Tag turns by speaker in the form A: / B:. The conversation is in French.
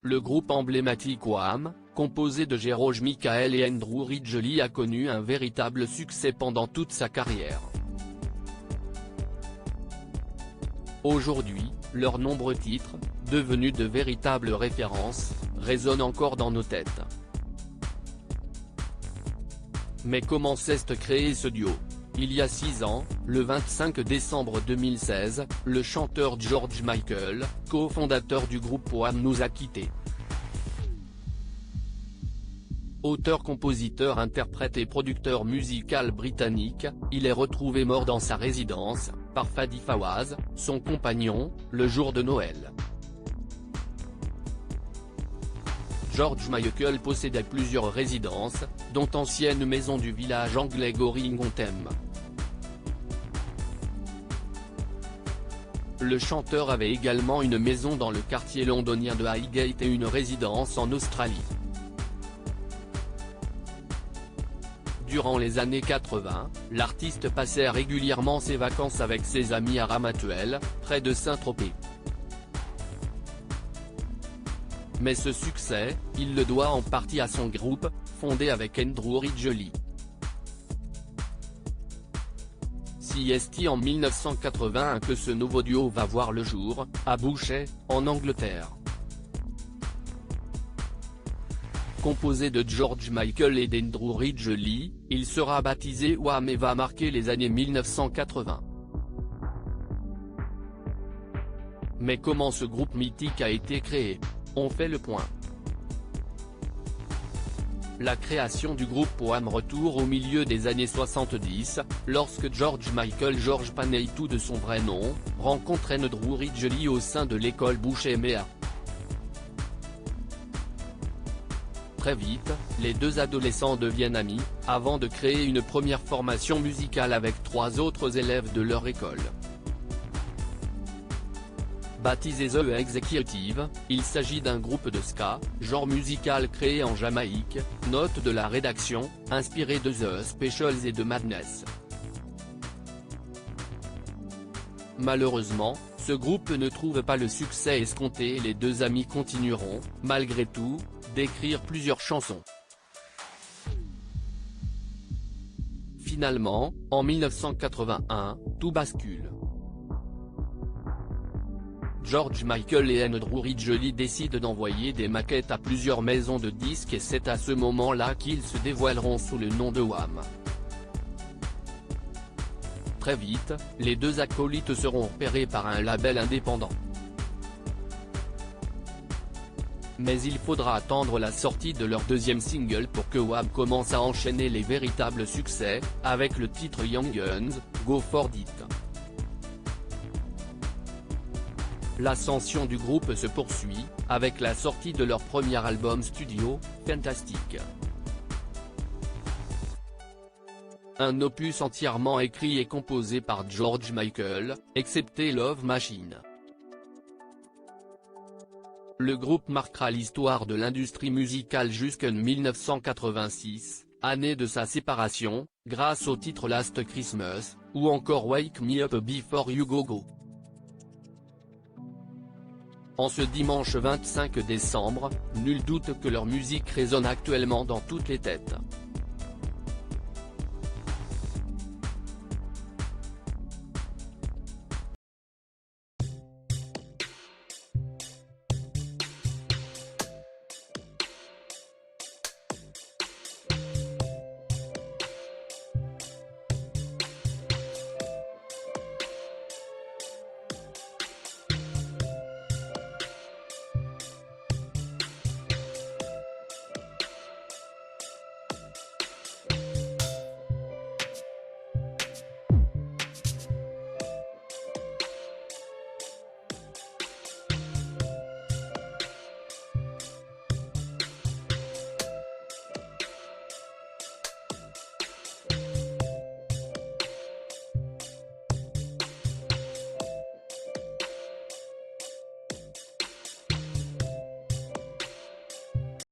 A: Le groupe emblématique Wham, composé de George Michael et Andrew Ridgeley, a connu un véritable succès pendant toute sa carrière. Aujourd'hui, leurs nombreux titres, devenus de véritables références, résonnent encore dans nos têtes. Mais comment s'est créé ce duo ? Il y a 6 ans, le 25 décembre 2016, le chanteur George Michael, cofondateur du groupe Wham, nous a quittés. Auteur-compositeur, interprète et producteur musical britannique, il est retrouvé mort dans sa résidence, par Fadi Fawaz, son compagnon, le jour de Noël. George Michael possédait plusieurs résidences, dont ancienne maison du village anglais Goring-on-Thames. Le chanteur avait également une maison dans le quartier londonien de Highgate et une résidence en Australie. Durant les années 80, l'artiste passait régulièrement ses vacances avec ses amis à Ramatuelle, près de Saint-Tropez. Mais ce succès, il le doit en partie à son groupe, fondé avec Andrew Ridgeley. C'est en 1981 que ce nouveau duo va voir le jour, à Boucher, en Angleterre. Composé de George Michael et d'Andrew Ridgeley, il sera baptisé Wham et va marquer les années 1980. Mais comment ce groupe mythique a été créé ? On fait le point. La création du groupe Wham retourne au milieu des années 70, lorsque George Michael George Panaytou de son vrai nom, rencontre Andrew Ridgeley au sein de l'école Boucher Mea. Très vite, les deux adolescents deviennent amis, avant de créer une première formation musicale avec 3 autres élèves de leur école. Baptisé The Executive, il s'agit d'un groupe de ska, genre musical créé en Jamaïque, note de la rédaction, inspiré de The Specials et de Madness. Malheureusement, ce groupe ne trouve pas le succès escompté et les deux amis continueront, malgré tout, d'écrire plusieurs chansons. Finalement, en 1981, tout bascule. George Michael et Andrew Ridgeley décident d'envoyer des maquettes à plusieurs maisons de disques et c'est à ce moment-là qu'ils se dévoileront sous le nom de Wham. Très vite, les deux acolytes seront repérés par un label indépendant. Mais il faudra attendre la sortie de leur deuxième single pour que Wham commence à enchaîner les véritables succès, avec le titre Young Guns, Go For It. L'ascension du groupe se poursuit, avec la sortie de leur premier album studio, Fantastic. Un opus entièrement écrit et composé par George Michael, excepté Love Machine. Le groupe marquera l'histoire de l'industrie musicale jusqu'en 1986, année de sa séparation, grâce au titre Last Christmas, ou encore Wake Me Up Before You Go Go. En ce dimanche 25 décembre, nul doute que leur musique résonne actuellement dans toutes les têtes.